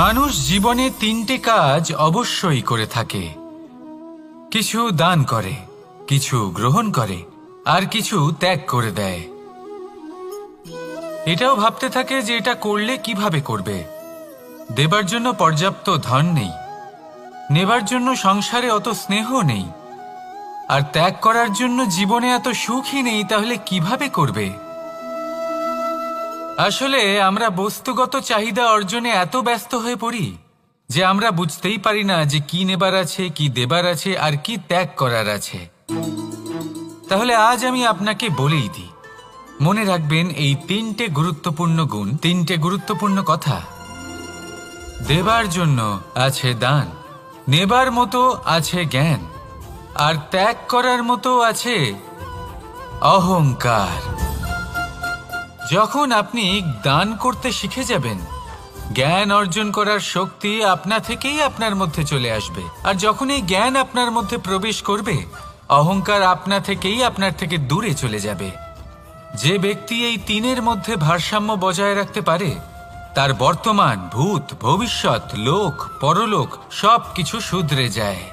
মানুষ জীবনে তিনটে কাজ অবশ্যই করে থাকে, কিছু দান করে, কিছু গ্রহণ করে, আর কিছু ত্যাগ করে দেয়। এটাও ভাবতে থাকে যে এটা করলে কিভাবে করবে। দেবার জন্য পর্যাপ্ত ধন নেই, নেবার জন্য সংসারে অত স্নেহ নেই, আর ত্যাগ করার জন্য জীবনে এত সুখই নেই, তাহলে কিভাবে করবে? আসলে আমরা বস্তুগত চাহিদা অর্জনে এত ব্যস্ত হয়ে পড়ি যে আমরা বুঝতেই পারি না যে কি নেবার আছে, কি দেবার আছে, আর কি ত্যাগ করার আছে। তাহলে আজ আমি আপনাকে বলেই দিই, মনে রাখবেন এই তিনটে গুরুত্বপূর্ণ গুণ, তিনটে গুরুত্বপূর্ণ কথা। দেবার জন্য আছে দান, নেবার মতো আছে জ্ঞান, আর ত্যাগ করার মতো আছে অহংকার। যখন আপনি দান করতে শিখে যাবেন, জ্ঞান অর্জন করার শক্তি আপনা থেকেই আপনার মধ্যে চলে আসবে। আর যখন এই জ্ঞান আপনার মধ্যে প্রবেশ করবে, অহংকার আপনা থেকেই আপনার থেকে দূরে চলে যাবে। যে ব্যক্তি এই তিনের মধ্যে ভারসাম্য বজায় রাখতে পারে, তার বর্তমান, ভূত, ভবিষ্যৎ, লোক, পরলোক সব কিছু শুধরে যায়।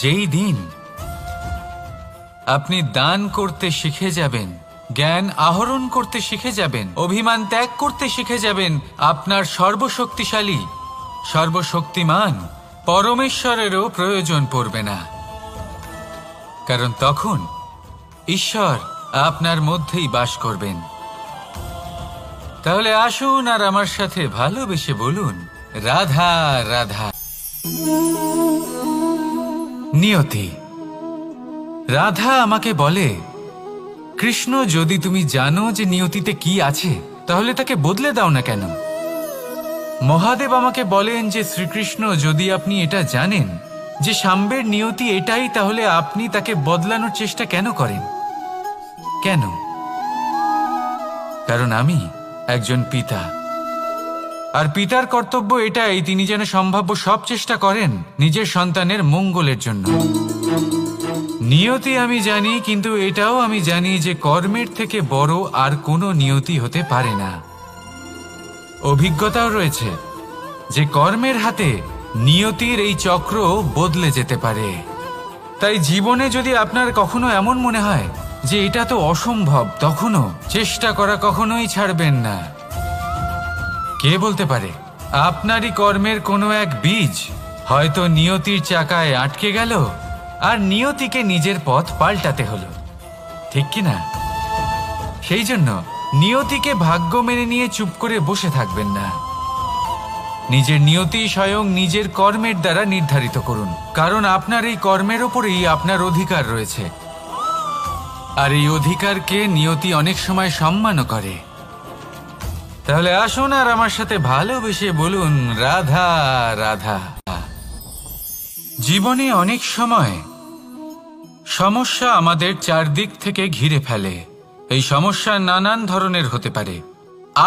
যেই দিন আপনি দান করতে শিখে যাবেন, জ্ঞান আহরণ করতে শিখে যাবেন, অভিমান ত্যাগ করতে শিখে যাবেন, আপনার সর্বশক্তিশালী, সর্বশক্তিমান পরমেশ্বরেরও প্রয়োজন পড়বে না। কারণ তখন ঈশ্বর আপনার মধ্যেই বাস করবেন। তাহলে আসুন আর আমার সাথে ভালোবেসে বলুন, রাধা রাধা। নিয়তি। রাধা আমাকে বলে, কৃষ্ণ, যদি তুমি জানো যে নিয়তিতে কি আছে, তাহলে তাকে বদলে দাও না কেন? মহাদেব আমাকে বলেন যে শ্রীকৃষ্ণ, যদি আপনি এটা জানেন যে সাম্বের নিয়তি এটাই, তাহলে আপনি তাকে বদলানোর চেষ্টা কেন করেন? কেন? কারণ আমি একজন পিতা, আর পিতার কর্তব্য এটাই, তিনি যেন সম্ভাব্য সব চেষ্টা করেন নিজের সন্তানের মঙ্গলের জন্য। নিয়তি আমি জানি, কিন্তু এটাও আমি জানি যে কর্মের থেকে বড় আর কোনো নিয়তি হতে পারে না। অভিজ্ঞতাও রয়েছে যে কর্মের হাতে নিয়তির এই চক্র বদলে যেতে পারে। তাই জীবনে যদি আপনার কখনো এমন মনে হয় যে এটা তো অসম্ভব, তখনও চেষ্টা করা কখনোই ছাড়বেন না। কে বলতে পারে আপনারই কর্মের কোনো এক বীজ হয়তো নিয়তির চাকায় আটকে গেল, আর নিয়তিকে নিজের পথ পাল্টাতে হলো, ঠিক কি না? সেই জন্য নিয়তিকে ভাগ্য মেনে নিয়ে চুপ করে বসে থাকবেন না। নিজের নিয়তি স্বয়ং নিজের কর্মের দ্বারা নির্ধারিত করুন, কারণ আপনার এই কর্মের ওপরেই আপনার অধিকার রয়েছে। আর এই অধিকারকে নিয়তি অনেক সময় সম্মানও করে। তাহলে আসুন আর আমার সাথে ভালোবেসে বলুন, রাধা রাধা। জীবনে অনেক সময় সমস্যা আমাদের চারদিক থেকে ঘিরে ফেলে। এই সমস্যা নানান ধরনের হতে পারে।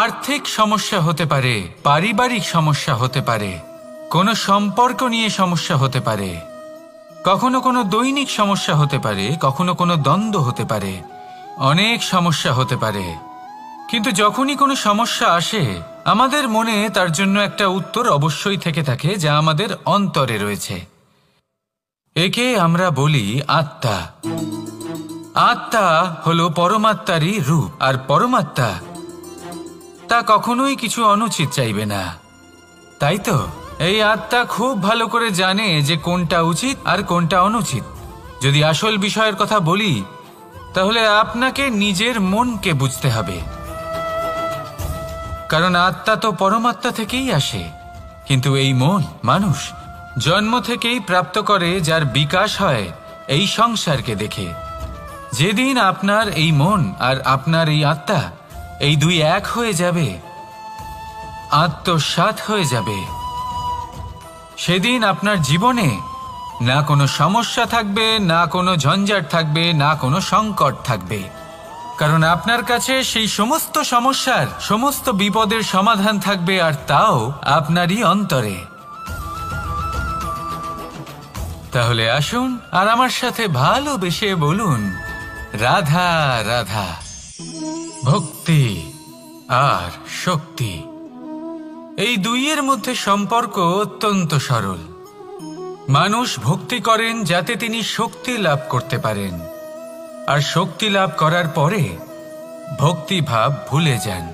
আর্থিক সমস্যা হতে পারে, পারিবারিক সমস্যা হতে পারে, কোনো সম্পর্ক নিয়ে সমস্যা হতে পারে, কখনো কোনো দৈনিক সমস্যা হতে পারে, কখনো কোনো দ্বন্দ্ব হতে পারে, অনেক সমস্যা হতে পারে। কিন্তু যখনই কোনো সমস্যা আসে, আমাদের মনে তার জন্য একটা উত্তর অবশ্যই থেকে থাকে, যা আমাদের অন্তরে রয়েছে। একে আমরা বলি আত্মা। আত্মা হলো পরমাত্মারই রূপ, আর পরমাত্মা তা কখনোই কিছু অনুচিত চাইবে না, তাই তো? এই আত্মা খুব ভালো করে জানে যে কোনটা উচিত আর কোনটা অনুচিত। যদি আসল বিষয়ের কথা বলি, তাহলে আপনাকে নিজের মনকে বুঝতে হবে, কারণ আত্মা তো পরমাত্মা থেকেই আসে। কিন্তু এই মন মানুষ জন্ম থেকেই প্রাপ্ত করে, যার বিকাশ হয় এই সংসারকে দেখে। যেদিন আপনার এই মন আর আপনার এই আত্মা এই দুই এক হয়ে যাবে, আত্মসাৎ হয়ে যাবে, সেদিন আপনার জীবনে না কোনো সমস্যা থাকবে, না কোনো ঝঞ্ঝাট থাকবে, না কোনো সংকট থাকবে। কারণ আপনার কাছে সেই সমস্ত সমস্যার, সমস্ত বিপদের সমাধান থাকবে, আর তাও আপনারই অন্তরে। তাহলে আসুন আর আমার সাথে ভালোবেসে বলুন, রাধা রাধা। ভক্তি আর শক্তি এই দুইয়ের মধ্যে সম্পর্ক অত্যন্ত সরল। মানুষ ভক্তি করেন যাতে তিনি শক্তি লাভ করতে পারেন, আর শক্তি লাভ করার পরে ভক্তিভাব ভুলে যান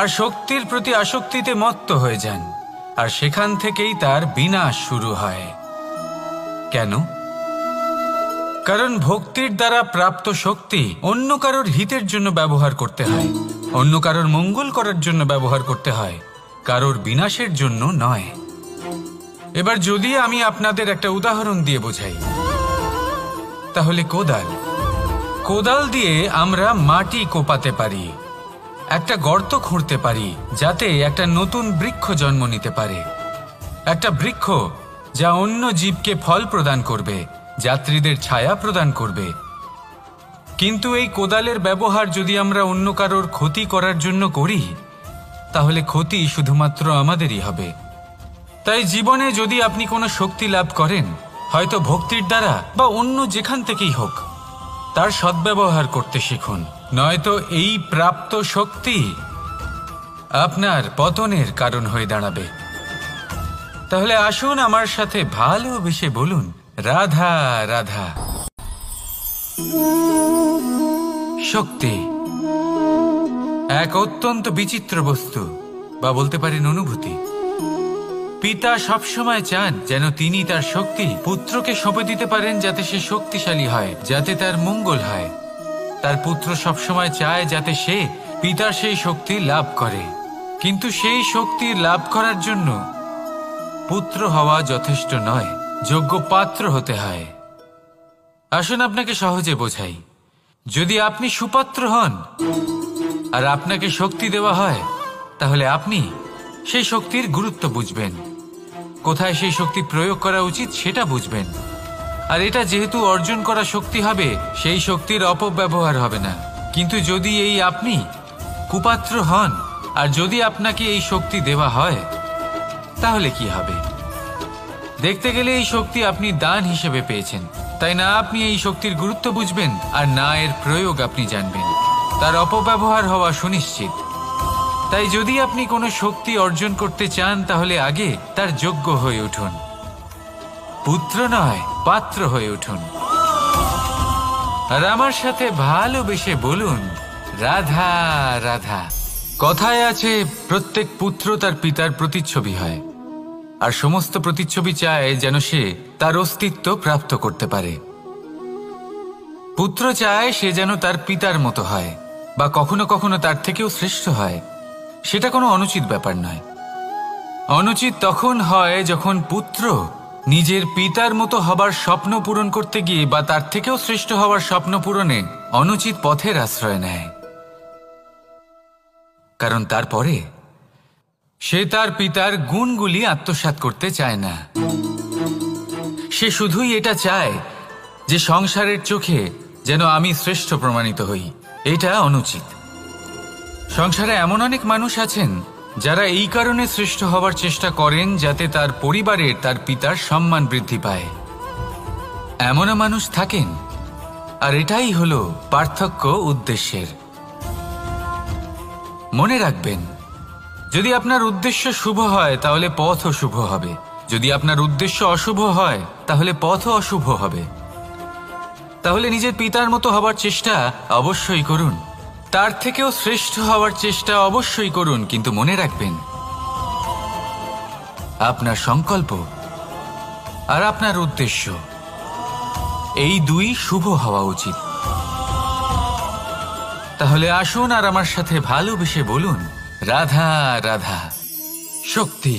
আর শক্তির প্রতি আসক্তিতে মত্ত হয়ে যান, আর সেখান থেকেই তার বিনাশ শুরু হয়। কেন? কারণ ভক্তির দ্বারা প্রাপ্ত শক্তি অন্য কারোর হিতের জন্য ব্যবহার করতে হয়, অন্য কারোর মঙ্গল করার জন্য ব্যবহার করতে হয়, কারোর বিনাশের জন্য নয়। এবার যদি আমি আপনাদের একটা উদাহরণ দিয়ে বোঝাই, তাহলে কোদাল দিয়ে আমরা মাটি কোপাতে পারি, একটা গর্ত খুঁড়তে পারি যাতে একটা নতুন বৃক্ষ জন্ম নিতে পারে, একটা বৃক্ষ যা অন্য জীবকে ফল প্রদান করবে, যাত্রীদের ছায়া প্রদান করবে। কিন্তু এই কোদালের ব্যবহার যদি আমরা অন্য কারোর ক্ষতি করার জন্য করি, তাহলে ক্ষতি শুধুমাত্র আমাদেরই হবে। তাই জীবনে যদি আপনি কোনো শক্তি লাভ করেন, হয়তো ভক্তির দ্বারা বা অন্য যেখান থেকেই হোক, তার সদ্ব্যবহার করতে শিখুন, নয়তো এই প্রাপ্ত শক্তি আপনার পতনের কারণ হয়ে দাঁড়াবে। তাহলে আসুন আমার সাথে ভালোবেসে বলুন, রাধা রাধা। শক্তি এক অত্যন্ত বিচিত্র বস্তু, বা বলতে পারেন অনুভূতি। পিতা সবসময় চান যেন তিনি তার শক্তি পুত্রকে সঁপে দিতে পারেন, যাতে সে শক্তিশালী হয়, যাতে তার মঙ্গল হয়। তার পুত্র সবসময় চায় যাতে সে পিতার সেই শক্তি লাভ করে, কিন্তু সেই শক্তি লাভ করার জন্য পুত্র হওয়া যথেষ্ট নয়, যোগ্য পাত্র হতে হয়। আসুন আপনাকে সহজে বোঝাই। যদি আপনি সুপাত্র হন আর আপনাকে শক্তি দেওয়া হয়, তাহলে আপনি সেই শক্তির গুরুত্ব বুঝবেন, কোথায় সেই শক্তি প্রয়োগ করা উচিত সেটা বুঝবেন। আর এটা যেহেতু অর্জন করা শক্তি হবে, সেই শক্তির অপব্যবহার হবে না। কিন্তু যদি এই আপনি কুপাত্র হন আর যদি আপনাকে এই শক্তি দেওয়া হয়, তাহলে কি হবে? দেখতে গেলে এই শক্তি আপনি দান হিসেবে পেয়েছেন, তাই না আপনি এই শক্তির গুরুত্ব বুঝবেন আর না এর প্রয়োগ আপনি জানবেন, তার অপব্যবহার হওয়া সুনিশ্চিত। তাই যদি আপনি কোনো শক্তি অর্জন করতে চান, তাহলে আগে তার যোগ্য হয়ে উঠুন, পুত্র নয় পাত্র হয়ে উঠুন। আর আমার সাথে ভালোবেসে বলুন, রাধা রাধা। কথায় আছে, প্রত্যেক পুত্র তার পিতার প্রতিচ্ছবি হয়, আর সমস্ত প্রতিচ্ছবি চায় যেন সে তার অস্তিত্ব প্রাপ্ত করতে পারে। পুত্র চায় সে যেন তার পিতার মতো হয়, বা কখনো কখনো তার থেকেও শ্রেষ্ঠ হয়। সেটা কোনো অনুচিত ব্যাপার নয়। অনুচিত তখন হয় যখন পুত্র নিজের পিতার মতো হবার স্বপ্ন পূরণ করতে গিয়ে বা তার থেকেও শ্রেষ্ঠ হওয়ার স্বপ্ন পূরণে অনুচিত পথের আশ্রয় নেয়। কারণ তারপরে সে তার পিতার গুণগুলি আত্মসাৎ করতে চায় না। সে শুধুই এটা চায় যে সংসারের চোখে যেন আমি শ্রেষ্ঠ প্রমাণিত হই। এটা অনুচিত। সংসারে এমন অনেক মানুষ আছেন যারা এই কারণে শ্রেষ্ঠ হবার চেষ্টা করেন যাতে তার পরিবারের তার পিতার সম্মান বৃদ্ধি পায়। এমনও মানুষ থাকেন, আর এটাই হলো পার্থক্য উদ্দেশ্যের। মনে রাখবেন, যদি আপনার উদ্দেশ্য শুভ হয় তাহলে পথও শুভ হবে, যদি আপনার উদ্দেশ্য অশুভ হয় তাহলে পথও অশুভ হবে। তাহলে নিজের পিতার মতো হবার চেষ্টা অবশ্যই করুন, তার থেকেও শ্রেষ্ঠ হওয়ার চেষ্টা অবশ্যই করুন, কিন্তু মনে রাখবেন আপনার সংকল্প আর আপনার উদ্দেশ্য এই দুই শুভ হওয়া উচিত। তাহলে আসুন আর আমার সাথে ভালোবেসে বলুন, রাধা রাধা। শক্তি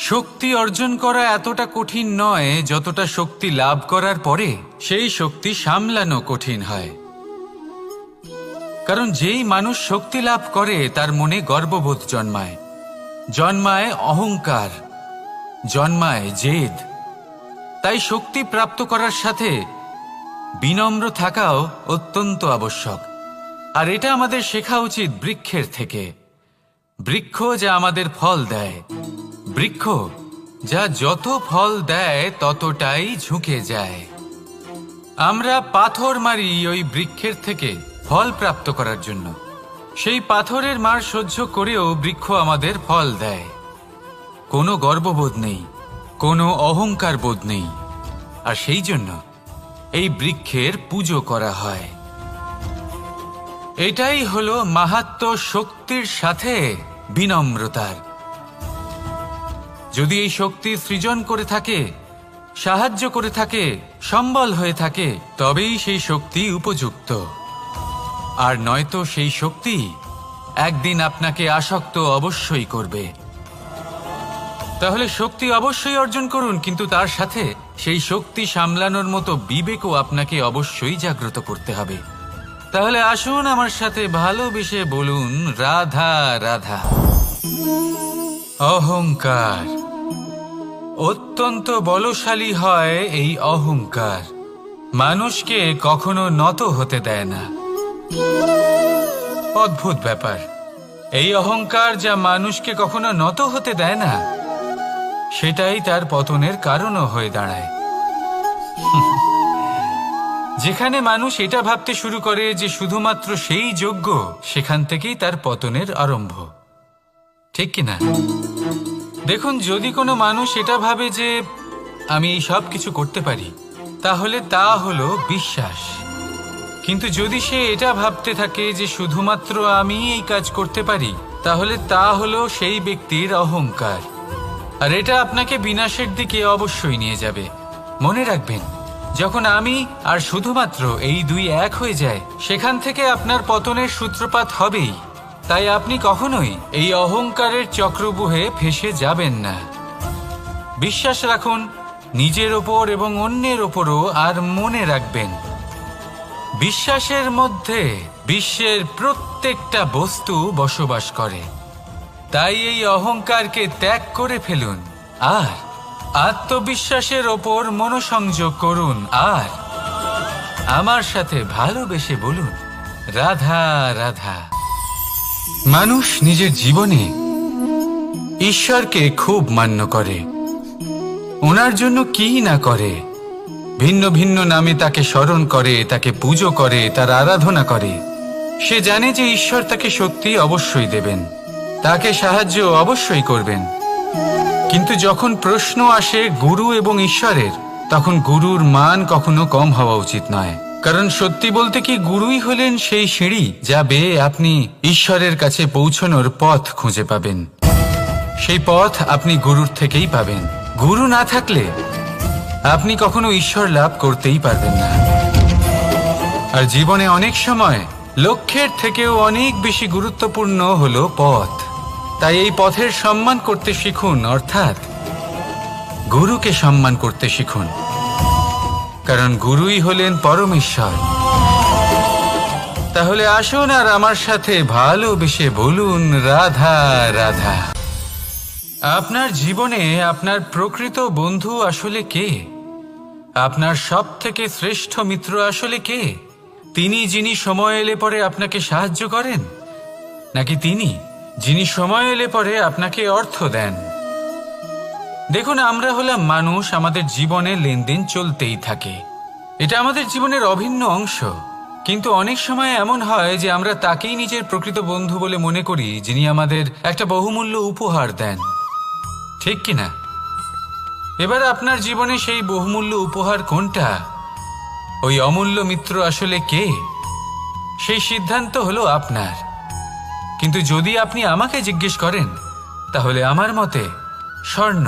শক্তি অর্জন করা এতটা কঠিন নয় যতটা শক্তি লাভ করার পরে সেই শক্তি সামলানো কঠিন হয়। কারণ যেই মানুষ শক্তি লাভ করে তার মনে গর্ববোধ জন্মায়, জন্মায় অহংকার, জন্মায় জেদ। তাই শক্তি প্রাপ্ত করার সাথে বিনম্র থাকাও অত্যন্ত আবশ্যক। আর এটা আমাদের শেখা উচিত বৃক্ষের থেকে। বৃক্ষ যা আমাদের ফল দেয়, বৃক্ষ যা যত ফল দেয় ততটাই ঝুঁকে যায়। আমরা পাথর মারি ওই বৃক্ষের থেকে ফল প্রাপ্ত করার জন্য। সেই পাথরের মার সহ্য করেও বৃক্ষ আমাদের ফল দেয়। কোনো গর্ববোধ নেই, কোনো অহংকার বোধ নেই, আর সেই জন্য এই বৃক্ষের পুজো করা হয়। এটাই হলো মাহাত্ম্য শক্তির সাথে বিনম্রতার। যদি এই শক্তি সৃজন করে থাকে, সাহায্য করে থাকে, সম্বল হয়ে থাকে, তবেই সেই শক্তি উপযুক্ত। আর নয়তো সেই শক্তি একদিন আপনাকে আসক্ত অবশ্যই করবে। তাহলে শক্তি অবশ্যই অর্জন করুন, কিন্তু তার সাথে সেই শক্তি সামলানোর মতো বিবেকও আপনাকে অবশ্যই জাগ্রত করতে হবে। তাহলে আসুন আমার সাথে ভালোবেসে বলুন, রাধা রাধা। অহংকার অত্যন্ত বলশালী হয়। এই অহংকার মানুষকে কখনো নত হতে দেয় না। অদ্ভুত ব্যাপার, এই অহংকার যা মানুষকে কখনো নত হতে দেয় না, সেটাই তার পতনের কারণও হয়ে দাঁড়ায়। যেখানে মানুষ এটা ভাবতে শুরু করে যে শুধুমাত্র সেই যোগ্য, সেখান থেকেই তার পতনের আরম্ভ। ঠিক কিনা? দেখুন, যদি কোনো মানুষ এটা ভাবে যে আমি সব কিছু করতে পারি, তাহলে তা হলো বিশ্বাস। কিন্তু যদি সে এটা ভাবতে থাকে যে শুধুমাত্র আমি এই কাজ করতে পারি, তাহলে তা হলো সেই ব্যক্তির অহংকার। আর এটা আপনাকে বিনাশের দিকে অবশ্যই নিয়ে যাবে। মনে রাখবেন, যখন আমি আর শুধুমাত্র এই দুই এক হয়ে যায়, সেখান থেকে আপনার পতনের সূত্রপাত হবেই। তাই আপনি কখনোই এই অহংকারের চক্রব্যূহে ফেঁসে যাবেন না। বিশ্বাস রাখুন নিজের ওপর এবং অন্যের ওপরও। আর মনে রাখবেন, বিশ্বাসের মধ্যে বিশ্বের প্রত্যেকটা বস্তু বসবাস করে। তাই এই অহংকারকে ত্যাগ করে ফেলুন আর আত্মবিশ্বাসের ওপর মনোসংযোগ করুন। আর আমার সাথে ভালোবেসে বলুন, রাধা রাধা। মানুষ নিজের জীবনে ঈশ্বরকে খুব মান্য করে, ওনার জন্য কি না করে। ভিন্ন ভিন্ন নামে তাকে স্মরণ করে, তাকে পুজো করে, তার আরাধনা করে। সে জানে যে ঈশ্বর তাকে শক্তি অবশ্যই দেবেন, তাকে সাহায্য অবশ্যই করবেন। কিন্তু যখন প্রশ্ন আসে গুরু এবং ঈশ্বরের, তখন গুরুর মান কখনো কম হওয়া উচিত নয়। কারণ সত্যি বলতে কি, গুরুই হলেন সেই সিঁড়ি যা বেয়ে আপনি ঈশ্বরের কাছে পৌঁছানোর পথ খুঁজে পাবেন। সেই পথ আপনি গুরুর থেকেই পাবেন। গুরু না থাকলে আপনি কখনো ঈশ্বর লাভ করতেই পারবেন না। আর জীবনে অনেক সময় লক্ষ্যের থেকেও অনেক বেশি গুরুত্বপূর্ণ হলো পথ। তাই এই পথের সম্মান করতে শিখুন, অর্থাৎ গুরুকে সম্মান করতে শিখুন। কারণ গুরুই হলেন পরমেশ্বর। তাহলে আসুন আর আমার সাথে ভালোবেসে বলুন, রাধা রাধা। আপনার জীবনে আপনার প্রকৃত বন্ধু আসলে কে? আপনার সব থেকে শ্রেষ্ঠ মিত্র আসলে কে? তিনি যিনি সময় এলে পরে আপনাকে সাহায্য করেন, নাকি তিনি যিনি সময় এলে পরে আপনাকে অর্থ দেন? দেখুন, আমরা হলাম মানুষ, আমাদের জীবনে লেনদেন চলতেই থাকে। এটা আমাদের জীবনের অভিন্ন অংশ। কিন্তু অনেক সময় এমন হয় যে আমরা তাকেই নিজের প্রকৃত বন্ধু বলে মনে করি, যিনি আমাদের একটা বহুমূল্য উপহার দেন। ঠিক কিনা? এবার আপনার জীবনে সেই বহুমূল্য উপহার কোনটা, ওই অমূল্য মিত্র আসলে কে, সেই সিদ্ধান্ত হলো আপনার। কিন্তু যদি আপনি আমাকে জিজ্ঞেস করেন, তাহলে আমার মতে স্বর্ণ,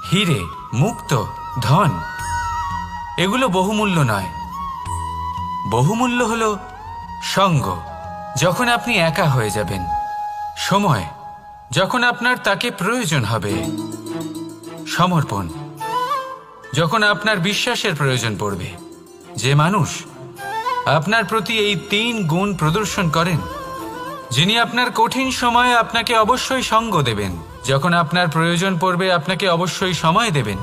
হিরে, মুক্ত, ধন এগুলো বহুমূল্য নয়। বহুমূল্য হলো সঙ্গ, যখন আপনি একা হয়ে যাবেন। সময়, যখন আপনার তাকে প্রয়োজন হবে। সমর্পণ, যখন আপনার বিশ্বাসের প্রয়োজন পড়বে। যে মানুষ আপনার প্রতি এই 3 গুণ প্রদর্শন করেন, যিনি আপনার কঠিন সময়ে আপনাকে অবশ্যই সঙ্গ দেবেন, যখন আপনার প্রয়োজন পড়বে আপনাকে অবশ্যই সময় দেবেন,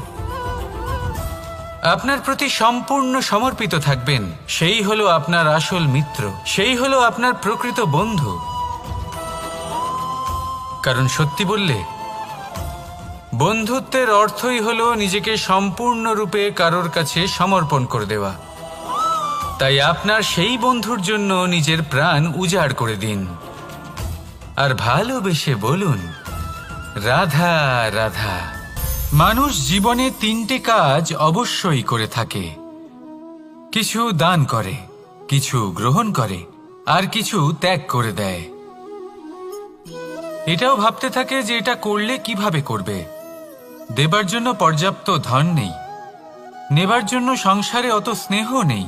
আপনার প্রতি সম্পূর্ণ সমর্পিত থাকবেন, সেই হলো আপনার আসল মিত্র, সেই হলো আপনার প্রকৃত বন্ধু। কারণ সত্যি বললে, বন্ধুত্বের অর্থই হলো নিজেকে সম্পূর্ণরূপে কারোর কাছে সমর্পণ করে দেওয়া। তাই আপনার সেই বন্ধুর জন্য নিজের প্রাণ উজাড় করে দিন। আর ভালোবেসে বলুন, রাধা রাধা। মানুষ জীবনে 3টে কাজ অবশ্যই করে থাকে, কিছু দান করে, কিছু গ্রহণ করে, আর কিছু ত্যাগ করে দেয়। এটাও ভাবতে থাকে যে এটা করলে কিভাবে করবে। দেবার জন্য পর্যাপ্ত ধন নেই, নেবার জন্য সংসারে অত স্নেহ নেই,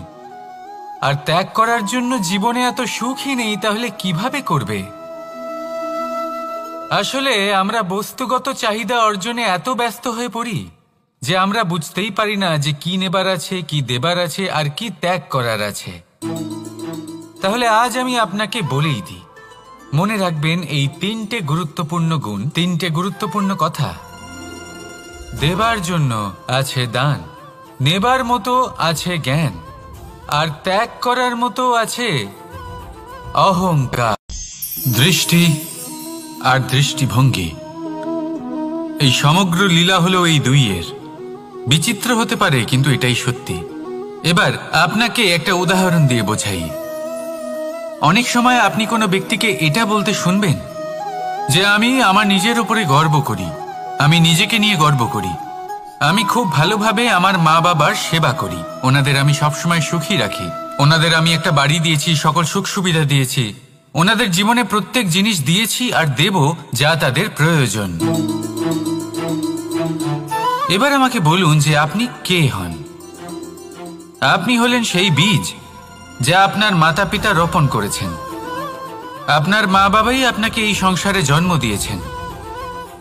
আর ত্যাগ করার জন্য জীবনে এত সুখই নেই, তাহলে কিভাবে করবে? আসলে আমরা বস্তুগত চাহিদা অর্জনে এত ব্যস্ত হয়ে পড়ি যে আমরা বুঝতেই পারি না যে কি নেবার আছে, কি দেবার আছে, আর কি ত্যাগ করার আছে। তাহলে আজ আমি আপনাকে বলেই দিই, মনে রাখবেন এই 3টে গুরুত্বপূর্ণ গুণ, 3টে গুরুত্বপূর্ণ কথা। দেবার জন্য আছে দান, নেবার মতো আছে জ্ঞান, আর ত্যাগ করার মতো আছে অহংকার। দৃষ্টি আর দৃষ্টিভঙ্গি, এই সমগ্র লীলা হলো এই দুইয়ের। বিচিত্র হতে পারে, কিন্তু এটাই সত্যি। এবার আপনাকে একটা উদাহরণ দিয়ে বোঝাই। অনেক সময় আপনি কোনো ব্যক্তিকে এটা বলতে শুনবেন যে আমি আমার নিজের উপরে গর্ব করি, আমি নিজেকে নিয়ে গর্ব করি, আমি খুব ভালোভাবে আমার মা বাবার সেবা করি, ওনাদের আমি সবসময় সুখী রাখি, ওনাদের আমি একটা বাড়ি দিয়েছি, সকল সুখ সুবিধা দিয়েছি, ওনাদের জীবনে প্রত্যেক জিনিস দিয়েছি আর দেব যা তাদের প্রয়োজন। এবার আমাকে বলুন যে আপনি কে হন? আপনি হলেন সেই বীজ যা আপনার মাতা পিতা রোপণ করেছেন। আপনার মা বাবাই আপনাকে এই সংসারে জন্ম দিয়েছেন।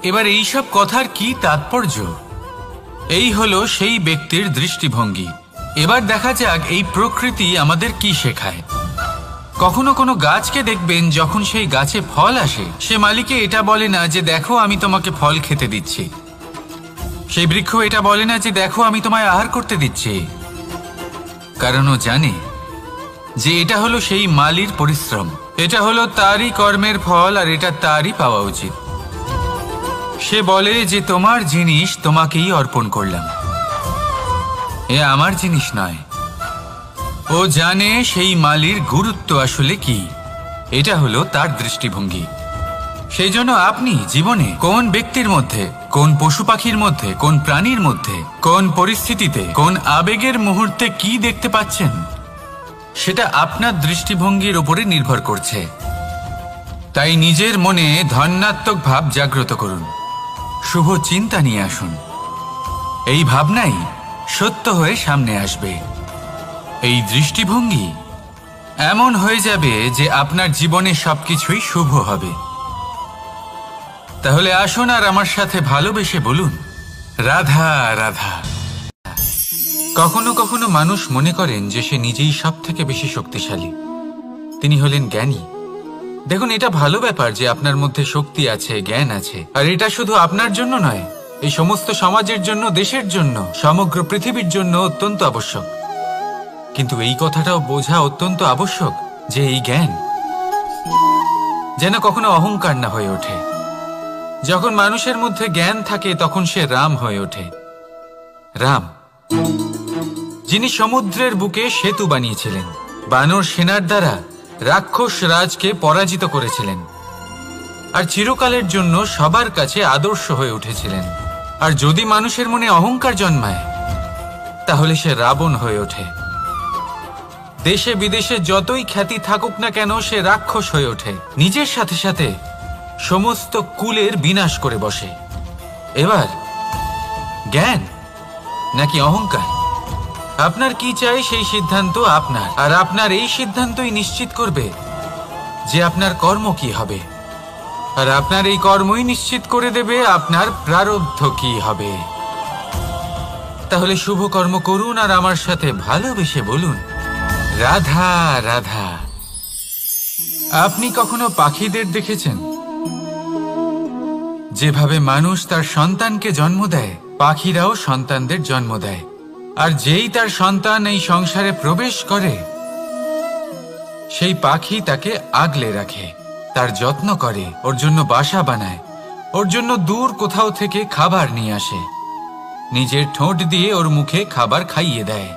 এবার এইসব কথার কি তাৎপর্য? এই হলো সেই ব্যক্তির দৃষ্টিভঙ্গি। এবার দেখা যাক এই প্রকৃতি আমাদের কি শেখায়। কখনো কোনো গাছকে দেখবেন, যখন সেই গাছে ফল আসে, সে মালিকে এটা বলে না যে দেখো আমি তোমাকে ফল খেতে দিচ্ছি। সেই বৃক্ষ এটা বলে না যে দেখো আমি তোমায় আহার করতে দিচ্ছি, কারণ ও জানে যে এটা হলো সেই মালির পরিশ্রম, এটা হলো তারই কর্মের ফল, আর এটা তারই পাওয়া উচিত। সে বলে যে তোমার জিনিস তোমাকেই অর্পণ করলাম, এ আমার জিনিস নয়। ও জানে সেই মালির গুরুত্ব আসলে কি, এটা হলো তার দৃষ্টিভঙ্গি। সেই জন্য আপনি জীবনে কোন ব্যক্তির মধ্যে, কোন পশু পাখির মধ্যে, কোন প্রাণীর মধ্যে, কোন পরিস্থিতিতে, কোন আবেগের মুহূর্তে কি দেখতে পাচ্ছেন, সেটা আপনার দৃষ্টিভঙ্গির উপরে নির্ভর করছে। তাই নিজের মনে ধনাত্মক ভাব জাগ্রত করুন, শুভ চিন্তা নিয়ে আসুন। এই ভাবনাই সত্য হয়ে সামনে আসবে। এই দৃষ্টিভঙ্গি এমন হয়ে যাবে যে আপনার জীবনে সবকিছুই শুভ হবে। তাহলে আসুন আর আমার সাথে ভালোবেসে বলুন, রাধা রাধা। কখনো কখনো মানুষ মনে করেন যে সে নিজেই সব থেকে বেশি শক্তিশালী, তিনি হলেন জ্ঞানী। দেখুন, এটা ভালো ব্যাপার যে আপনার মধ্যে শক্তি আছে, জ্ঞান আছে, আর এটা শুধু আপনার জন্য নয়, এই সমস্ত সমাজের জন্য, দেশের জন্য, সমগ্র পৃথিবীর জন্য অত্যন্ত আবশ্যক। কিন্তু এই কথাটাও বোঝা অত্যন্ত আবশ্যক যে এই জ্ঞান যেন কখনো অহংকার না হয়ে ওঠে। যখন মানুষের মধ্যে জ্ঞান থাকে তখন সে রাম হয়ে ওঠে। রাম, যিনি সমুদ্রের বুকে সেতু বানিয়েছিলেন, বানর সেনার দ্বারা রাক্ষস রাজকে পরাজিত করেছিলেন, আর চিরকালের জন্য সবার কাছে আদর্শ হয়ে উঠেছিলেন। আর যদি মানুষের মনে অহংকার জন্মায়, তাহলে সে রাবণ হয়ে ওঠে। দেশে বিদেশে যতই খ্যাতি থাকুক না কেন, সে রাক্ষস হয়ে ওঠে, নিজের সাথে সাথে সমস্ত কুলের বিনাশ করে বসে। এবার জ্ঞান নাকি অহংকার, আপনার কি চাই সেই সিদ্ধান্ত আপনার, আর আপনার এই সিদ্ধান্তই নিশ্চিত করবে যে আপনার কর্ম কি হবে, আর আপনার এই কর্মই নিশ্চিত করে দেবে আপনার প্রারব্ধ কি হবে। তাহলে শুভ কর্ম করুন আর আমার সাথে ভালোবেসে বলুন, রাধা রাধা। আপনি কখনো পাখিদের দেখেছেন? যেভাবে মানুষ তার সন্তানকে জন্ম দেয়, পাখিরাও সন্তানদের জন্ম দেয়। আর যেই তার সন্তান এই সংসারে প্রবেশ করে, সেই পাখি তাকে আগলে রাখে, তার যত্ন করে, ওর জন্য বাসা বানায়, ওর জন্য দূর কোথাও থেকে খাবার নিয়ে আসে, নিজের ঠোঁট দিয়ে ওর মুখে খাবার খাইয়ে দেয়,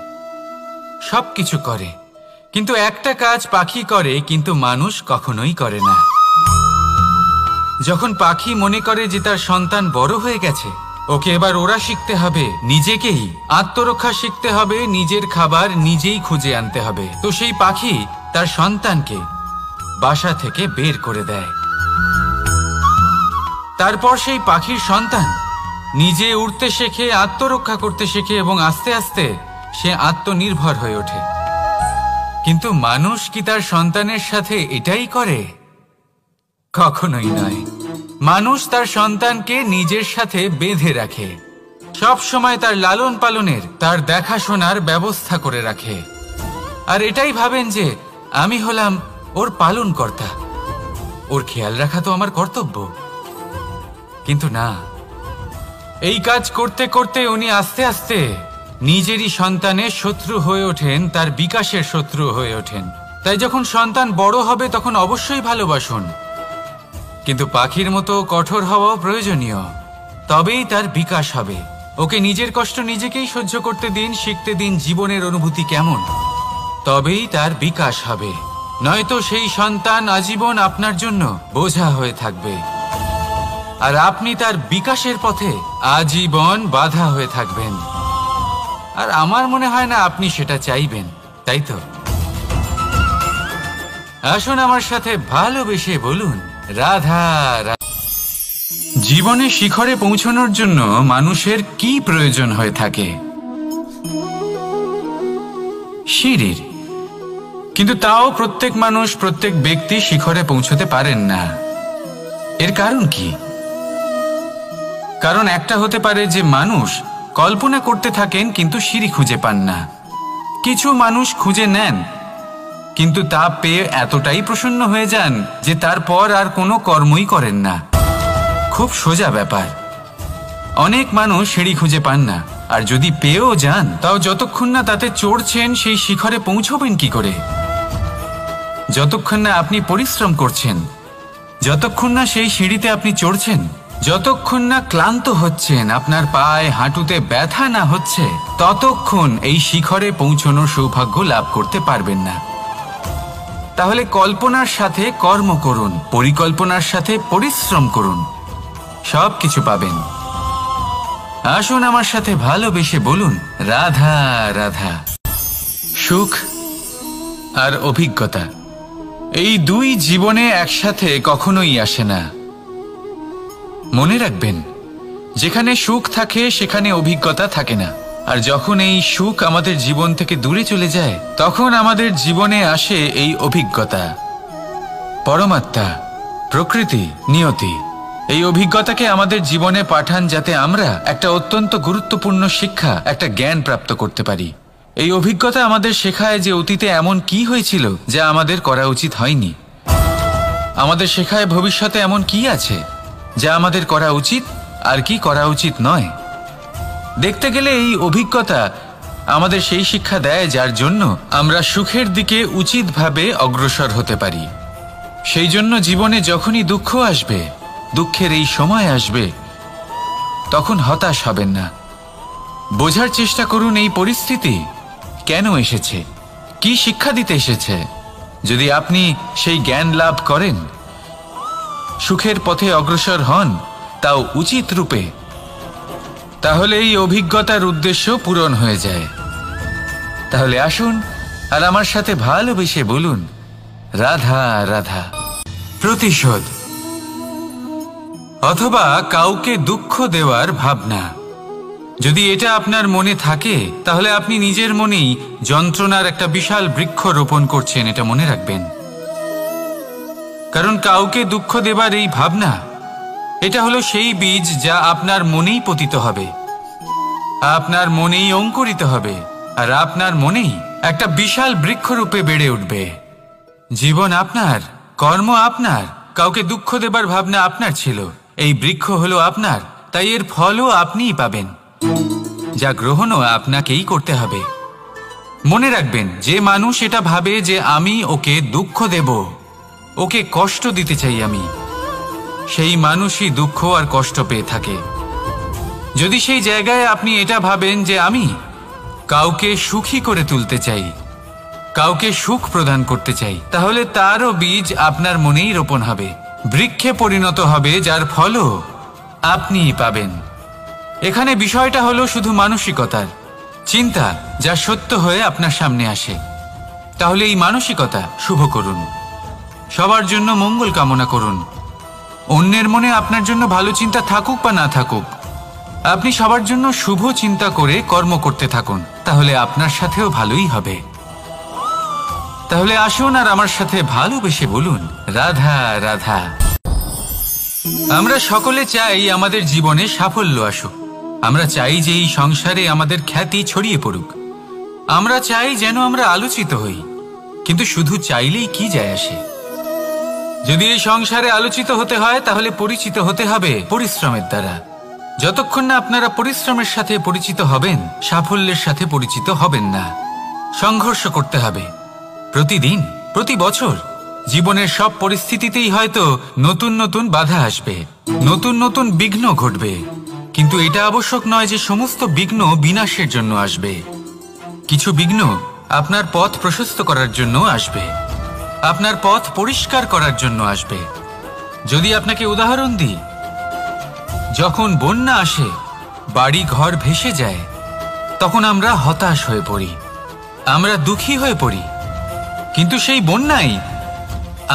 সবকিছু করে। কিন্তু একটা কাজ পাখি করে, কিন্তু মানুষ কখনোই করে না। যখন পাখি মনে করে যে তার সন্তান বড় হয়ে গেছে, ওকে এবার ওরা শিখতে হবে নিজেকেই আত্মরক্ষা শিখতে হবে, নিজের খাবার নিজেই খুঁজে আনতে হবে, তো সেই পাখি তার সন্তানকে বাসা থেকে বের করে দেয়। তারপর সেই পাখির সন্তান নিজে উড়তে শেখে, আত্মরক্ষা করতে শেখে এবং আস্তে আস্তে সে আত্মনির্ভর হয়ে ওঠে। কিন্তু মানুষ কি তার সন্তানের সাথে এটাই করে? কখনোই নয়। মানুষ তার সন্তানকে নিজের সাথে বেঁধে রাখে, সব সময় তার লালন পালনের, তার দেখাশোনার ব্যবস্থা করে রাখে, আর এটাই ভাবেন যে আমি হলাম ওর পালনকর্তা, ওর খেয়াল রাখা তো আমার কর্তব্য। কিন্তু না, এই কাজ করতে করতে উনি আস্তে আস্তে নিজেরই সন্তানের শত্রু হয়ে ওঠেন, তার বিকাশের শত্রু হয়ে ওঠেন। তাই যখন সন্তান বড় হবে তখন অবশ্যই ভালোবাসুন, কিন্তু পাখির মতো কঠোর হওয়াও প্রয়োজনীয়, তবেই তার বিকাশ হবে। ওকে নিজের কষ্ট নিজেকেই সহ্য করতে দিন, শিখতে দিন জীবনের অনুভূতি কেমন, তবেই তার বিকাশ হবে। নয়তো সেই সন্তান আজীবন আপনার জন্য বোঝা হয়ে থাকবে, আর আপনি তার বিকাশের পথে আজীবন বাধা হয়ে থাকবেন। আর আমার মনে হয় না আপনি সেটা চাইবেন, তাই তো? আসুন আমার সাথে ভালোবেসে বলুন রাধা রাধা। জীবনে শিখরে পৌঁছানোর জন্য মানুষের কি প্রয়োজন হয়ে থাকে? সিঁড়ির। কিন্তু তাও প্রত্যেক মানুষ, প্রত্যেক ব্যক্তি শিখরে পৌঁছতে পারেন না। এর কারণ কি? কারণ একটা হতে পারে যে মানুষ কল্পনা করতে থাকেন কিন্তু সিঁড়ি খুঁজে পান না। কিছু মানুষ খুঁজে নেন কিন্তু তা পেয়ে এতটাই প্রসন্ন হয়ে যান যে তারপর আর কোনো কর্মই করেন না। খুব সোজা ব্যাপার। অনেক মানুষ সিঁড়ি খুঁজে পান না, আর যদি পেয়েও যান তাও যতক্ষণ না তাতে চড়ছেন সেই শিখরে পৌঁছবেন কি করে? যতক্ষণ না আপনি পরিশ্রম করছেন, যতক্ষণ না সেই সিঁড়িতে আপনি চড়ছেন, যতক্ষণ না ক্লান্ত হচ্ছেন, আপনার পায়ে হাঁটুতে ব্যথা না হচ্ছে, ততক্ষণ এই শিখরে পৌঁছানোর সৌভাগ্য লাভ করতে পারবেন না। তাহলে কল্পনার সাথে কর্ম করুন, পরিকল্পনার সাথে পরিশ্রম করুন, সব কিছু পাবেন। আসুন আমার সাথে ভালোবেসে বলুন রাধা রাধা। সুখ আর অভিজ্ঞতা, এই দুই জীবনে একসাথে কখনোই আসে না। মনে রাখবেন, যেখানে সুখ থাকে সেখানে অভিজ্ঞতা থাকে না, আর যখন এই সুখ আমাদের জীবন থেকে দূরে চলে যায় তখন আমাদের জীবনে আসে এই অভিজ্ঞতা। পরমাত্মা, প্রকৃতি, নিয়তি এই অভিজ্ঞতাকে আমাদের জীবনে পাঠান যাতে আমরা একটা অত্যন্ত গুরুত্বপূর্ণ শিক্ষা, একটা জ্ঞান প্রাপ্ত করতে পারি। এই অভিজ্ঞতা আমাদের শেখায় যে অতীতে এমন কি হয়েছিল যা আমাদের করা উচিত হয়নি। আমাদের শেখায় ভবিষ্যতে এমন কি আছে যা আমাদের করা উচিত আর কি করা উচিত নয়। দেখতে গেলে এই অভিজ্ঞতা আমাদের সেই শিক্ষা দেয় যার জন্য আমরা সুখের দিকে উচিতভাবে অগ্রসর হতে পারি। সেই জন্য জীবনে যখনই দুঃখ আসবে, দুঃখের এই সময় আসবে, তখন হতাশ হবেন না। বোঝার চেষ্টা করুন এই পরিস্থিতি কেন এসেছে, কি শিক্ষা দিতে এসেছে। যদি আপনি সেই জ্ঞান লাভ করেন, সুখের পথে অগ্রসর হন, তাও উচিত রূপে, তাহলে এই অভিজ্ঞতার উদ্দেশ্য পূরণ হয়ে যায়। তাহলে আসুন আর আমার সাথে ভালোবেসে বলুন রাধা রাধা। প্রতিশোধ অথবা কাউকে দুঃখ দেওয়ার ভাবনা, যদি এটা আপনার মনে থাকে তাহলে আপনি নিজের মনেই যন্ত্রণার একটা বিশাল বৃক্ষ রোপণ করছেন, এটা মনে রাখবেন। কারণ কাউকে দুঃখ দেবার এই ভাবনা, এটা হলো সেই বীজ যা আপনার মনেই পতিত হবে, আপনার মনেই অঙ্কুরিত হবে, আর আপনার মনেই একটা বিশাল বৃক্ষরূপে বেড়ে উঠবে। জীবন আপনার, কর্ম আপনার, কাউকে দুঃখ দেবার ভাবনা আপনার ছিল, এই বৃক্ষ হলো আপনার, তাই এর ফলও আপনিই পাবেন, যা গ্রহণও আপনাকেই করতে হবে। মনে রাখবেন, যে মানুষ এটা ভাবে যে আমি ওকে দুঃখ দেব, ওকে কষ্ট দিতে চাই আমি, সেই মানুষই দুঃখ আর কষ্ট পেয়ে থাকে। যদি সেই জায়গায় আপনি এটা ভাবেন যে আমি কাউকে সুখী করে তুলতে চাই, কাউকে সুখ প্রদান করতে চাই, তাহলে তারও বীজ আপনার মনেই রোপণ হবে, বৃক্ষে পরিণত হবে, যার ফলও আপনিই পাবেন। এখানে বিষয়টা হলো শুধু মানসিকতার চিন্তা, যা সত্য হয়ে আপনার সামনে আসে। তাহলে এই মানসিকতা শুভ করুন, সবার জন্য মঙ্গল কামনা করুন। অন্যের মনে আপনার জন্য ভালো চিন্তা থাকুক বা না থাকুক, আপনি সবার জন্য শুভ চিন্তা করে কর্ম করতে থাকুন, তাহলে আপনার সাথেও ভালোই হবে। তাহলে আসুন আর আমার সাথে ভালোবেসে বলুন, রাধা রাধা। আমরা সকলে চাই আমাদের জীবনে সাফল্য আসুক। আমরা চাই যে এই সংসারে আমাদের খ্যাতি ছড়িয়ে পড়ুক। আমরা চাই যেন আমরা আলোচিত হই, কিন্তু শুধু চাইলেই কি যায় আসে? যদি এই সংসারে আলোচিত হতে হয়, তাহলে পরিচিত হতে হবে পরিশ্রমের দ্বারা। যতক্ষণ না আপনারা পরিশ্রমের সাথে পরিচিত হবেন, সাফল্যের সাথে পরিচিত হবেন না। সংঘর্ষ করতে হবে প্রতিদিন, প্রতি বছর। জীবনের সব পরিস্থিতিতেই হয়তো নতুন নতুন বাধা আসবে, নতুন নতুন বিঘ্ন ঘটবে, কিন্তু এটা আবশ্যক নয় যে সমস্ত বিঘ্ন বিনাশের জন্য আসবে। কিছু বিঘ্ন আপনার পথ প্রশস্ত করার জন্য আসবে, আপনার পথ পরিষ্কার করার জন্য আসবে। যদি আপনাকে উদাহরণ দিই, যখন বন্যা আসে, বাড়ি ঘর ভেসে যায়, তখন আমরা হতাশ হয়ে পড়ি, আমরা দুঃখী হয়ে পড়ি। কিন্তু সেই বন্যাই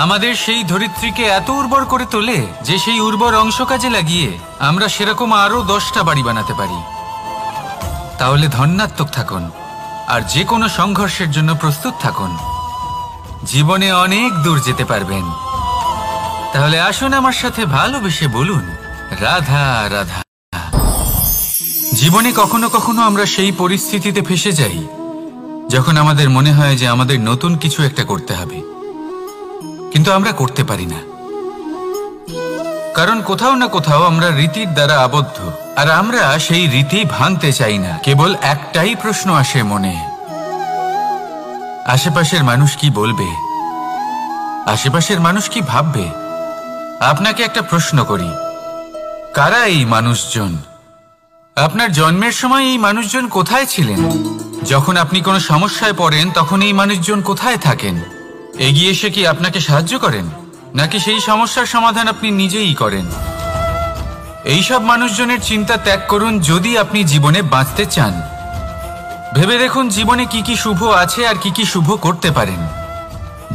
আমাদের সেই ধরিত্রীকে এত উর্বর করে তোলে যে সেই উর্বর অংশ কাজে লাগিয়ে আমরা সেরকম আরো 10টা বাড়ি বানাতে পারি। তাহলে ধন্যাত্মক থাকুন আর যে কোনো সংঘর্ষের জন্য প্রস্তুত থাকুন। জীবনে অনেক দূর যেতে পারবেন। তাহলে আসুন আমার সাথে ভালোবেসে বলুন, রাধা রাধা। জীবনে কখনো কখনো আমরা সেই পরিস্থিতিতে ফেসে যাই যখন আমাদের মনে হয় যে আমাদের নতুন কিছু একটা করতে হবে, কিন্তু আমরা করতে পারি না, কারণ কোথাও না কোথাও আমরা রীতির দ্বারা আবদ্ধ, আর আমরা সেই রীতি ভাঙতে চাই না। কেবল একটাই প্রশ্ন আসে মনে, আশেপাশের মানুষ কি বলবে, আশেপাশের মানুষ কি ভাববে। আপনাকে একটা প্রশ্ন করি, কারা এই মানুষজন? আপনার জন্মের সময় এই মানুষজন কোথায় ছিলেন? যখন আপনি কোনো সমস্যায় পড়েন, তখন এই মানুষজন কোথায় থাকেন? এগিয়ে এসে কি আপনাকে সাহায্য করেন, নাকি সেই সমস্যার সমাধান আপনি নিজেই করেন? এইসব মানুষজনের চিন্তা ত্যাগ করুন যদি আপনি জীবনে বাঁচতে চান। ভেবে দেখুন জীবনে কি কি শুভ আছে আর কি কি শুভ করতে পারেন।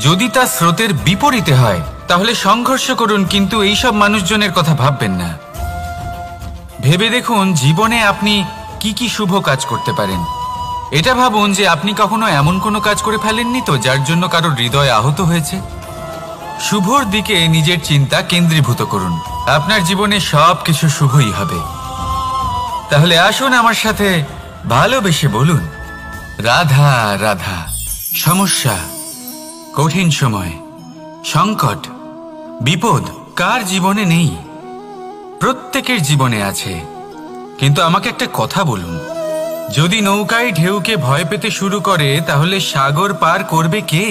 যদি তা স্রোতের বিপরীতে হয়, তাহলে সংঘর্ষ করুন, কিন্তু এইসব মানুষজনের কথা ভাববেন না। ভেবে দেখুন জীবনে আপনি কি কি শুভ কাজ করতে পারেন। এটা ভাবুন যে আপনি কখনো এমন কোনো কাজ করে ফেলেননি তো যার জন্য কারোর হৃদয় আহত হয়েছে। শুভর দিকে নিজের চিন্তা কেন্দ্রীভূত করুন, আপনার জীবনে সব কিছু শুভই হবে। তাহলে আসুন আমার সাথে ভালোবেসে বলুন, রাধা রাধা। সমস্যা, কঠিন সময়, সংকট, বিপদ কার জীবনে নেই? প্রত্যেকের জীবনে আছে। কিন্তু আমাকে একটা কথা বলুন, যদি নৌকায় ঢেউকে ভয় পেতে শুরু করে, তাহলে সাগর পার করবে কে?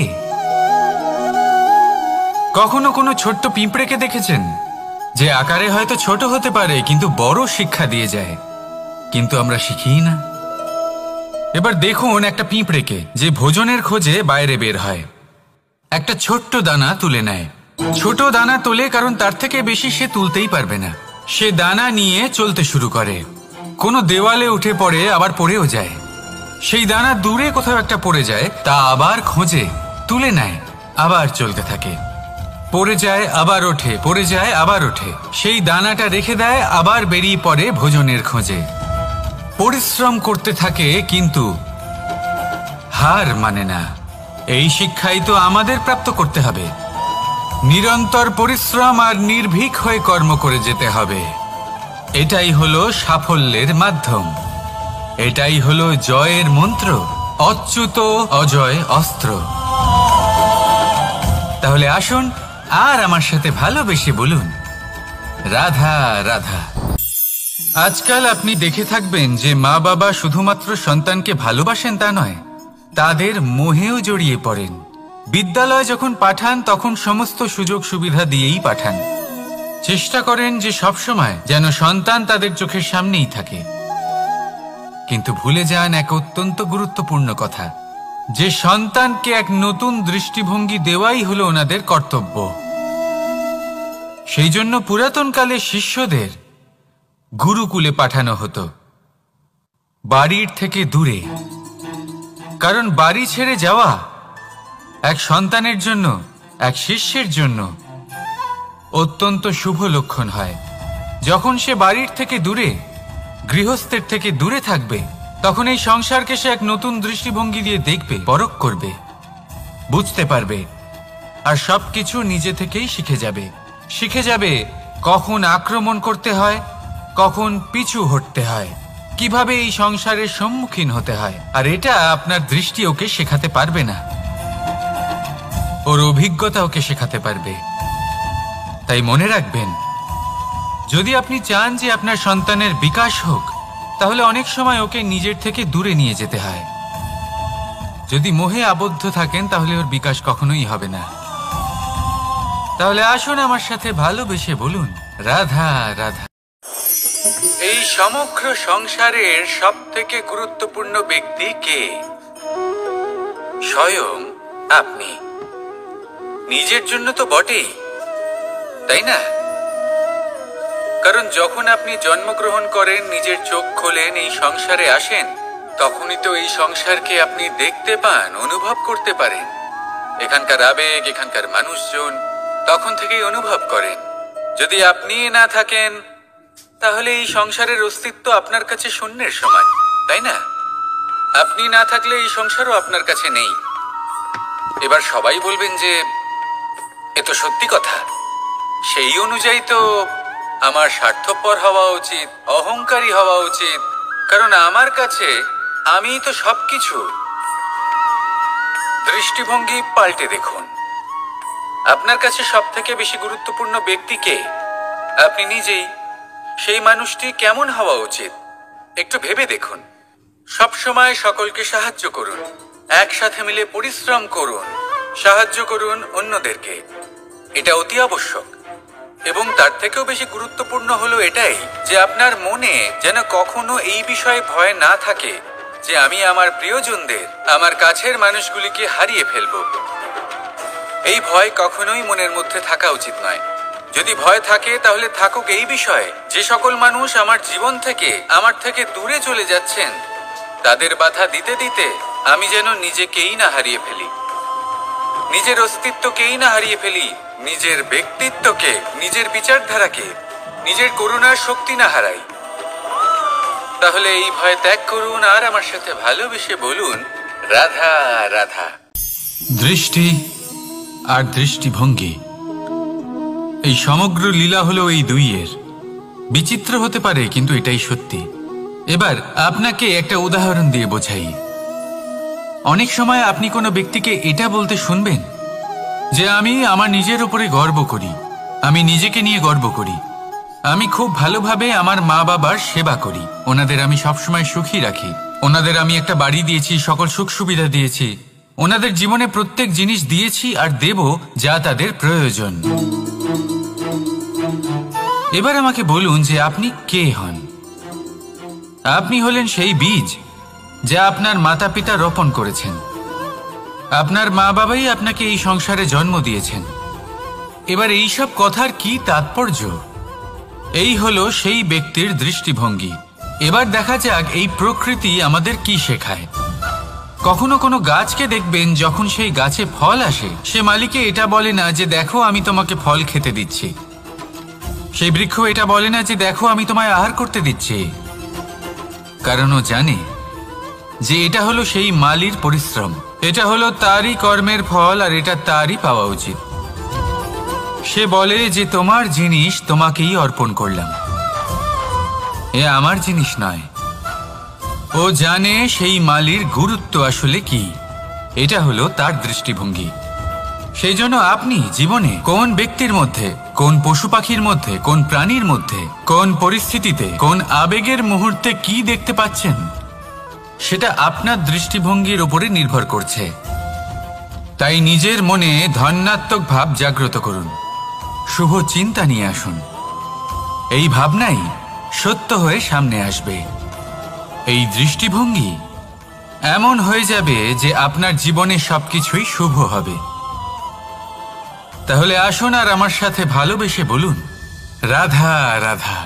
কখনো কোনো ছোট্ট পিঁপড়েকে দেখেছেন, যে আকারে হয়তো ছোট হতে পারে কিন্তু বড় শিক্ষা দিয়ে যায়? কিন্তু আমরা শিখিই না। এবার দেখুন একটা পিঁপড়েকে, যে ভোজনের খোঁজে বাইরে বের হয়, একটা ছোট্ট দানা তুলে নেয়। ছোট দানা তোলে কারণ তার থেকে বেশি সে তুলতেই পারবে না। সে দানা নিয়ে চলতে শুরু করে, কোনো দেওয়ালে উঠে পড়ে, আবার পড়েও যায়। সেই দানা দূরে কোথাও একটা পড়ে যায়, তা আবার খোঁজে, তুলে নেয়, আবার চলতে থাকে। পড়ে যায় আবার ওঠে, পড়ে যায় আবার ওঠে। সেই দানাটা রেখে দেয়, আবার বেরিয়ে পড়ে ভোজনের খোঁজে। পরিশ্রম করতে থাকে কিন্তু হার মানে না। এই শিক্ষাই তো আমাদের প্রাপ্ত করতে হবে। নিরন্তর পরিশ্রম আর নির্ভীক হয়ে কর্ম করে যেতে হবে। এটাই হলো সাফল্যের মাধ্যম, এটাই হলো জয়ের মন্ত্র, অচ্যুত অজয় অস্ত্র। তাহলে আসুন আর আমার সাথে ভালোবেসে বলুন, রাধা রাধা। আজকাল আপনি দেখে থাকবেন যে মা বাবা শুধুমাত্র সন্তানকে ভালোবাসেন তা নয়, তাদের মোহেও জড়িয়ে পড়েন। বিদ্যালয় যখন পাঠান তখন সমস্ত সুযোগ সুবিধা দিয়েই পাঠান। চেষ্টা করেন যে সবসময় যেন সন্তান তাদের চোখের সামনেই থাকে। কিন্তু ভুলে যান এক অত্যন্ত গুরুত্বপূর্ণ কথা, যে সন্তানকে এক নতুন দৃষ্টিভঙ্গি দেওয়াই হলো ওনাদের কর্তব্য। সেই জন্য পুরাতনকালে শিষ্যদের গুরুকুলে পাঠানো হতো, বাড়ির থেকে দূরে। কারণ বাড়ি ছেড়ে যাওয়া এক সন্তানের জন্য, এক শিষ্যের জন্য অত্যন্ত শুভ লক্ষণ হয়। যখন সে বাড়ির থেকে দূরে, গৃহস্থের থেকে দূরে থাকবে, তখন এই সংসারকে সে এক নতুন দৃষ্টিভঙ্গি দিয়ে দেখবে, পরখ করবে, বুঝতে পারবে, আর সবকিছু নিজে থেকেই শিখে যাবে কখন আক্রমণ করতে হয়, কখন পিছু হটতে হয়, কিভাবে এই সংসারের সম্মুখীন হতে হয়। আর এটা আপনার দৃষ্টি ওকে শেখাতে পারবে না, ওর অভিজ্ঞতা ওকে শেখাতে পারবে। তাই মনে রাখবেন, যদি আপনি চান যে আপনার সন্তানের বিকাশ হোক, তাহলে অনেক সময় ওকে নিজের থেকে দূরে নিয়ে যেতে হয়। যদি মোহে আবদ্ধ থাকেন তাহলে ওর বিকাশ কখনোই হবে না। তাহলে আসুন আমার সাথে ভালোবেসে বলুন, রাধা রাধা। এই সমগ্র সংসারের সব থেকে গুরুত্বপূর্ণ ব্যক্তি কে? স্বয়ং আপনি। নিজের জন্য তো বটেই, তাই না? কারণ যখন আপনি জন্মগ্রহণ করেন, নিজের চোখ খোলেন, এই সংসারে আসেন, তখনই তো এই সংসারকে আপনি দেখতে পান, অনুভব করতে পারেন। এখানকার আবেগ, এখানকার মানুষজন তখন থেকেই অনুভব করেন। যদি আপনি না থাকেন, তাহলে এই সংসারের অস্তিত্ব আপনার কাছে শূন্যের সমান, তাই না? আপনি না থাকলে এই সংসারও আপনার কাছে নেই। এবার সবাই বলবেন যে এ তো সত্যি কথা, সেই অনুযায়ী তো আমার স্বার্থপর হওয়া উচিত, অহংকারী হওয়া উচিত, কারণ আমার কাছে আমিই তো সবকিছু। দৃষ্টিভঙ্গি পাল্টে দেখুন, আপনার কাছে সব থেকে বেশি গুরুত্বপূর্ণ ব্যক্তি কে? আপনি নিজেই। সেই মানুষটি কেমন হওয়া উচিত একটু ভেবে দেখুন। সবসময় সকলকে সাহায্য করুন, একসাথে মিলে পরিশ্রম করুন, সাহায্য করুন অন্যদেরকে, এটা অতি আবশ্যক। এবং তার থেকেও বেশি গুরুত্বপূর্ণ হলো এটাই যে আপনার মনে যেন কখনো এই বিষয়ে ভয় না থাকে যে আমি আমার প্রিয়জনদের, আমার কাছের মানুষগুলিকে হারিয়ে ফেলব। এই ভয় কখনোই মনের মধ্যে থাকা উচিত নয়। যদি ভয় থাকে তাহলে থাকুক এই বিষয়ে যে সকল মানুষ আমার জীবন থেকে, আমার থেকে দূরে চলে যাচ্ছেন, তাদের বাধা দিতে দিতে আমি যেন নিজেকেই না হারিয়ে ফেলি, নিজের অস্তিত্বকেই না হারিয়ে ফেলি, নিজের ব্যক্তিত্বকে, নিজের বিচারধারাকে, নিজের করুণার শক্তি না হারাই। তাহলে এই ভয় ত্যাগ করুন আর আমার সাথে ভালোবেসে বলুন, রাধা রাধা। দৃষ্টি আর দৃষ্টিভঙ্গি, এই সমগ্র লীলা হলো এই দুইয়ের। বিচিত্র হতে পারে, কিন্তু এটাই সত্যি। এবার আপনাকে একটা উদাহরণ দিয়ে বোঝাই। অনেক সময় আপনি কোনো ব্যক্তিকে এটা বলতে শুনবেন যে আমি আমার নিজের উপরে গর্ব করি, আমি নিজেকে নিয়ে গর্ব করি, আমি খুব ভালোভাবে আমার মা বাবার সেবা করি, ওনাদের আমি সবসময় সুখী রাখি, ওনাদের আমি একটা বাড়ি দিয়েছি, সকল সুখ সুবিধা দিয়েছি, ওনাদের জীবনে প্রত্যেক জিনিস দিয়েছি আর দেব যা তাদের প্রয়োজন। এবার আমাকে বলুন যে আপনি কে হন? আপনি হলেন সেই বীজ যা আপনার মাতা পিতা রোপণ করেছেন। আপনার মা বাবাই আপনাকে এই সংসারে জন্ম দিয়েছেন। এবার এইসব কথার কি তাৎপর্য? এই হলো সেই ব্যক্তির দৃষ্টিভঙ্গি। এবার দেখা যাক এই প্রকৃতি আমাদের কি শেখায়। কখনো কোনো গাছকে দেখবেন, যখন সেই গাছে ফল আসে, সে মালিকে এটা বলে না যে দেখো আমি তোমাকে ফল খেতে দিচ্ছি। সেই বৃক্ষ এটা বলে না যে দেখো আমি তোমায় আহার করতে দিচ্ছি, কারণ ও জানে যে এটা হলো সেই মালির পরিশ্রম, এটা হলো তারই কর্মের ফল, আর এটা তারই পাওয়া উচিত। সে বলে যে তোমার জিনিস তোমাকেই অর্পণ করলাম, এ আমার জিনিস নয়। ও জানে সেই মালির গুরুত্ব আসলে কি, এটা হলো তার দৃষ্টিভঙ্গি। সেই জন্য আপনি জীবনে কোন ব্যক্তির মধ্যে, কোন পশু পাখির মধ্যে, কোন প্রাণীর মধ্যে, কোন পরিস্থিতিতে, কোন আবেগের মুহূর্তে কি দেখতে পাচ্ছেন, সেটা আপনার দৃষ্টিভঙ্গির উপরে নির্ভর করছে। তাই নিজের মনে ধনাত্মক ভাব জাগ্রত করুন, শুভ চিন্তা নিয়ে আসুন। এই ভাবনাই সত্য হয়ে সামনে আসবে। এই দৃষ্টিভঙ্গি এমন হয়ে যাবে যে আপনার জীবনে সবকিছুই শুভ হবে। তাহলে আসুন আর আমার সাথে ভালোবেসে বলুন, রাধা রাধা।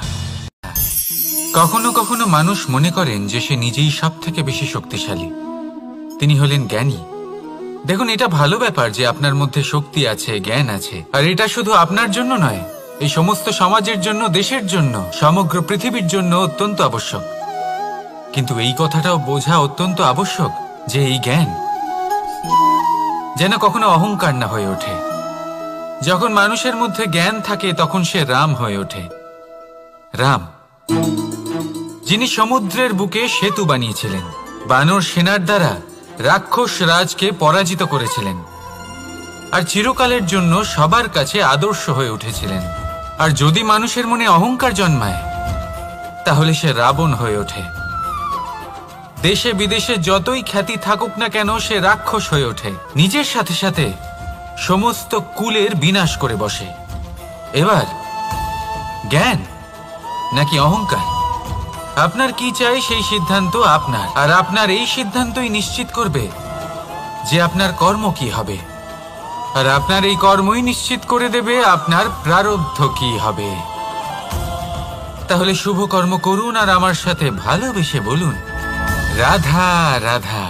কখনো কখনো মানুষ মনে করেন যে সে নিজেই সব থেকে বেশি শক্তিশালী, তিনি হলেন জ্ঞানী। দেখুন, এটা ভালো ব্যাপার যে আপনার মধ্যে শক্তি আছে, জ্ঞান আছে, আর এটা শুধু আপনার জন্য নয়, এই সমস্ত সমাজের জন্য, দেশের জন্য, সমগ্র পৃথিবীর জন্য অত্যন্ত আবশ্যক। কিন্তু এই কথাটাও বোঝা অত্যন্ত আবশ্যক যে এই জ্ঞান যেন কখনো অহংকার না হয়ে ওঠে। যখন মানুষের মধ্যে জ্ঞান থাকে তখন সে রাম হয়ে ওঠে। রাম, যিনি সমুদ্রের বুকে সেতু বানিয়েছিলেন, বানর সেনার দ্বারা রাক্ষস রাজকে পরাজিত করেছিলেন, আর চিরকালের জন্য সবার কাছে আদর্শ হয়ে উঠেছিলেন। আর যদি মানুষের মনে অহংকার জন্মায় তাহলে সে রাবণ হয়ে ওঠে। দেশে বিদেশে যতই খ্যাতি থাকুক না কেন সে রাক্ষস হয়ে ওঠে, নিজের সাথে সাথে সমস্ত কুলের বিনাশ করে বসে। এবার জ্ঞান নাকি অহংকার, আপনার কি চাই সেই সিদ্ধান্ত আপনার, আর আপনার এই সিদ্ধান্তই নিশ্চিত করবে যে আপনার কর্ম কি হবে, আর আপনার এই কর্মই নিশ্চিত করে দেবে আপনার প্রারব্ধ কি হবে। তাহলে শুভ কর্ম করুন আর আমার সাথে ভালোবেসে বলুন, রাধা রাধা।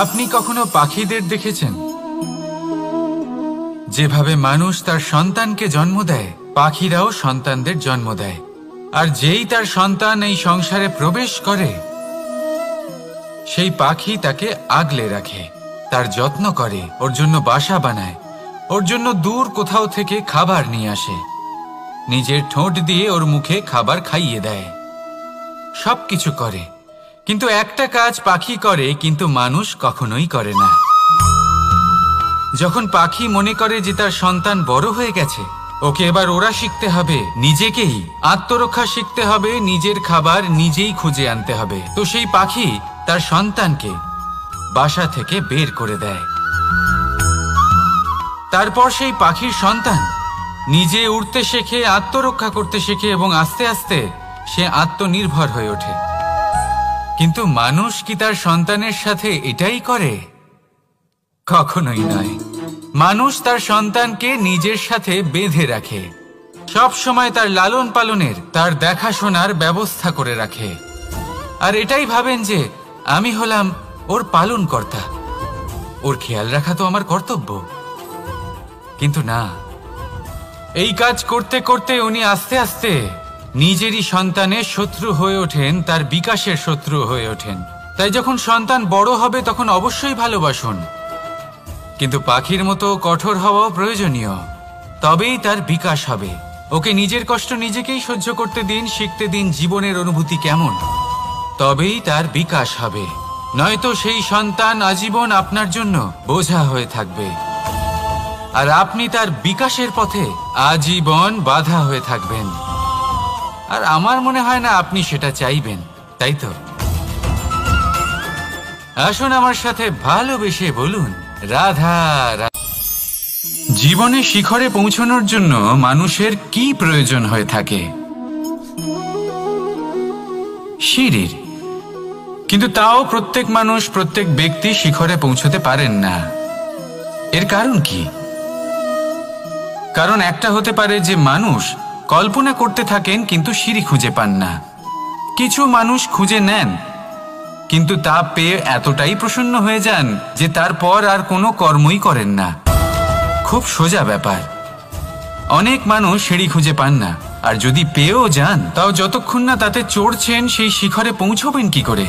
আপনি কখনো পাখিদের দেখেছেন? যেভাবে মানুষ তার সন্তানকে জন্ম দেয়, পাখিরাও সন্তানদের জন্ম দেয়। আর যেই তার সন্তান এই সংসারে প্রবেশ করে, সেই পাখি তাকে আগলে রাখে, তার যত্ন করে, ওর জন্য বাসা বানায়, ওর জন্য দূর কোথাও থেকে খাবার নিয়ে আসে, নিজের ঠোঁট দিয়ে ওর মুখে খাবার খাইয়ে দেয়, সবকিছু করে। কিন্তু একটা কাজ পাখি করে কিন্তু মানুষ কখনোই করে না। যখন পাখি মনে করে যে তার সন্তান বড় হয়ে গেছে, ওকে এবার ওরা শিখতে হবে, নিজেকেই আত্মরক্ষা শিখতে হবে, নিজের খাবার নিজেই খুঁজে আনতে হবে, তো সেই পাখি তার সন্তানকে বাসা থেকে বের করে দেয়। তারপর সেই পাখির সন্তান নিজে উড়তে শেখে, আত্মরক্ষা করতে শেখে এবং আস্তে আস্তে সে আত্মনির্ভর হয়ে ওঠে। কিন্তু মানুষ কি তার সন্তানের সাথে এটাই করে? কখনোই নয়। মানুষ তার সন্তানকে নিজের সাথে বেঁধে রাখে, সব সময় তার লালন পালনের, তার দেখাশোনার ব্যবস্থা করে রাখে, আর এটাই ভাবেন যে আমি হলাম ওর পালনকর্তা, ওর খেয়াল রাখা তো আমার কর্তব্য। কিন্তু না, এই কাজ করতে করতে উনি আস্তে আস্তে নিজেরই সন্তানের শত্রু হয়ে ওঠেন, তার বিকাশের শত্রু হয়ে ওঠেন। তাই যখন সন্তান বড় হবে তখন অবশ্যই ভালোবাসুন, কিন্তু পাখির মতো কঠোর হওয়া প্রয়োজনীয়, তবেই তার বিকাশ হবে। ওকে নিজের কষ্ট নিজেকেই সহ্য করতে দিন, শিখতে দিন জীবনের অনুভূতি কেমন, তবেই তার বিকাশ হবে। নয়তো সেই সন্তান আজীবন আপনার জন্য বোঝা হয়ে থাকবে, আর আপনি তার বিকাশের পথে আজীবন বাধা হয়ে থাকবেন। আর আমার মনে হয় না আপনি সেটা চাইবেন, তাই তো? আসুন আমার সাথে ভালোবেসে বলুন, রাধা রাধা। জীবনে শিখরে পৌঁছানোর জন্য মানুষের কি প্রয়োজন হয়ে থাকে? সিঁড়ির। কিন্তু তাও প্রত্যেক মানুষ, প্রত্যেক ব্যক্তি শিখরে পৌঁছতে পারেন না। এর কারণ কি? কারণ একটা হতে পারে যে মানুষ কল্পনা করতে থাকেন কিন্তু সিঁড়ি খুঁজে পান না। কিছু মানুষ খুঁজে নেন কিন্তু তা পেয়ে এতটাই প্রসন্ন হয়ে যান যে তারপর আর কোনো কর্মই করেন না। খুব সোজা ব্যাপার। অনেক মানুষ সিঁড়ি খুঁজে পান না, আর যদি পেয়েও যান তাও যতক্ষণ না তাতে চড়ছেন সেই শিখরে পৌঁছবেন কি করে?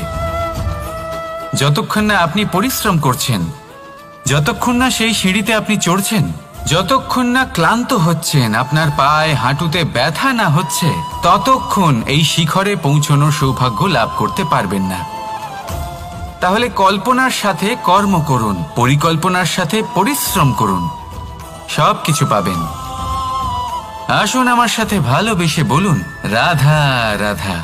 যতক্ষণ না আপনি পরিশ্রম করছেন, যতক্ষণ না সেই সিঁড়িতে আপনি চড়ছেন, যতক্ষণ না ক্লান্ত হচ্ছেন, আপনার পায়ে হাঁটুতে ব্যথা না হচ্ছে, ততক্ষণ এই শিখরে পৌঁছানোর সৌভাগ্য লাভ করতে পারবেন না। তাহলে কল্পনার সাথে কর্ম করুন, পরিকল্পনার সাথে পরিশ্রম করুন, সব কিছু পাবেন। আসুন আমার সাথে ভালোবেসে বলুন, রাধা রাধা।